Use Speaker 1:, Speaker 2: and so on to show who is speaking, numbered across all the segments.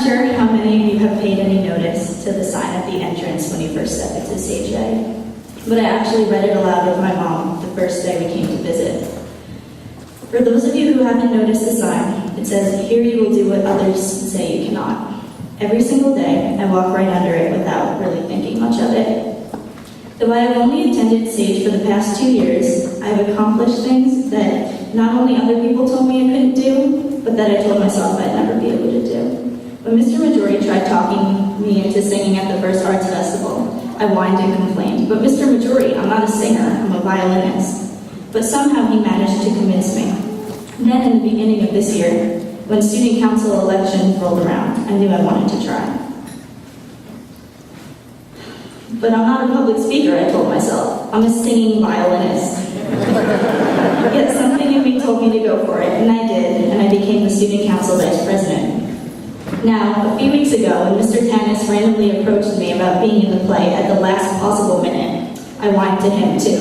Speaker 1: sure how many of you have paid any notice to the sign at the entrance when you first step into Sage Day, but I actually read it aloud with my mom the first day we came to visit. For those of you who haven't noticed the sign, it says, "Here you will do what others say you cannot." Every single day, I walk right under it without really thinking much of it. Though I have only attended Sage for the past 2 years, I have accomplished things that not only other people told me I couldn't do, but that I told myself I'd never be able to do. When Mr. Majori tried talking me into singing at the first arts festival, I whined and complained. "But Mr. Majori, I'm not a singer, I'm a violinist." But somehow he managed to convince me. Then in the beginning of this year, when student council elections rolled around, I knew I wanted to try. But I'm not a public speaker, I told myself. I'm a singing violinist. Yet something in me told me to go for it, and I did, and I became the student council vice president. Now, a few weeks ago, when Mr. Tanis randomly approached me about being in the play at the last possible minute, I whined to him too.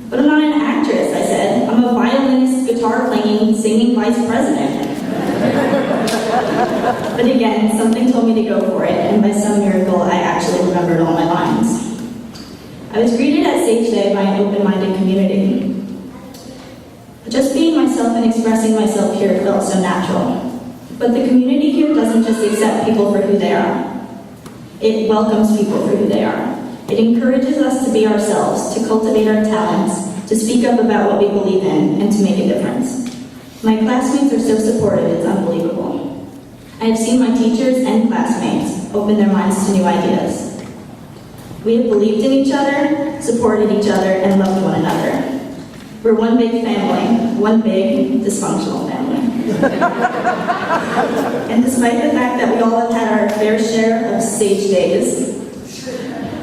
Speaker 1: "But I'm not an actress," I said. "I'm a violinist, guitar-playing, singing vice president." But again, something told me to go for it, and by some miracle, I actually remembered all my lines. I was greeted at Sage Day by an open-minded community. Just being myself and expressing myself here felt so natural. But the community here doesn't just accept people for who they are. It welcomes people for who they are. It encourages us to be ourselves, to cultivate our talents, to speak up about what we believe in, and to make a difference. My classmates are so supportive, it's unbelievable. I have seen my teachers and classmates open their minds to new ideas. We have believed in each other, supported each other, and loved one another. We're one big family, one big dysfunctional family. And despite the fact that we all have had our fair share of Sage days,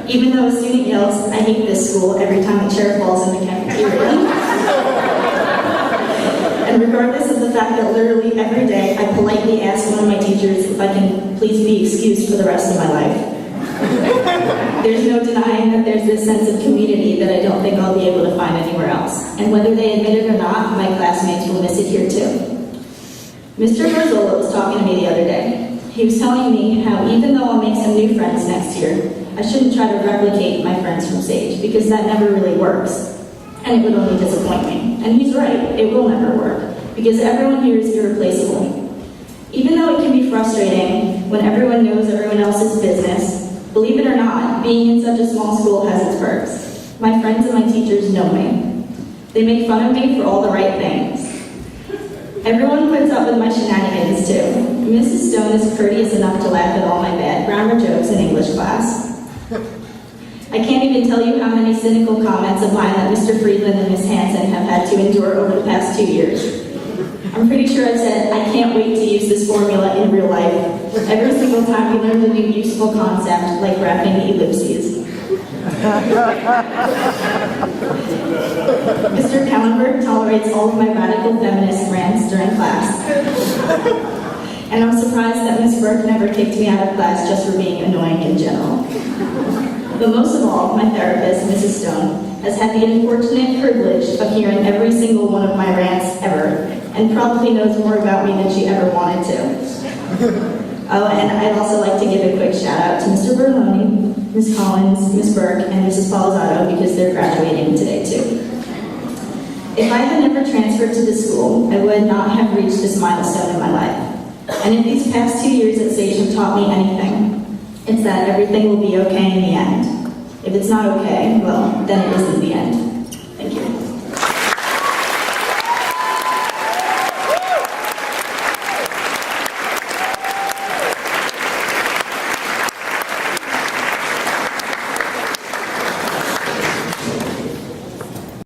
Speaker 1: even though a student yells, "I hate this school," every time a chair falls in the cafeteria, and regardless of the fact that literally every day I politely ask one of my teachers if I can please be excused for the rest of my life, there's no denying that there's this sense of community that I don't think I'll be able to find anywhere else. And whether they admit it or not, my classmates will miss it here too. Mr. Garzola was talking to me the other day. He was telling me how even though I'll make some new friends next year, I shouldn't try to replicate my friends from Sage, because that never really works, and it would only disappoint me. And he's right, it will never work, because everyone here is irreplaceable. Even though it can be frustrating when everyone knows everyone else's business, believe it or not, being in such a small school has its perks. My friends and my teachers know me. They make fun of me for all the right things. Everyone puts up with my shenanigans too. Mrs. Stone is courteous enough to laugh at all my bad grammar jokes in English class. I can't even tell you how many cynical comments of mine that Mr. Friedland and Ms. Hansen have had to endure over the past 2 years. I'm pretty sure I've said, "I can't wait to use this formula in real life," every single time we learned a new useful concept, like wrapping ellipses. Mr. Kellenberg tolerates all of my radical feminist rants during class. And I'm surprised that Ms. Burke never kicked me out of class just for being annoying in general. But most of all, my therapist, Mrs. Stone, has had the unfortunate privilege of hearing every single one of my rants ever, and probably knows more about me than she ever wanted to. Oh, and I'd also like to give a quick shout out to Mr. Berloni, Ms. Collins, Ms. Burke, and Mrs. Palisato, because they're graduating today too. If I had never transferred to this school, I would not have reached this milestone in my life. And if these past 2 years at Sage have taught me anything, it's that everything will be okay in the end. If it's not okay, well, then it isn't the end.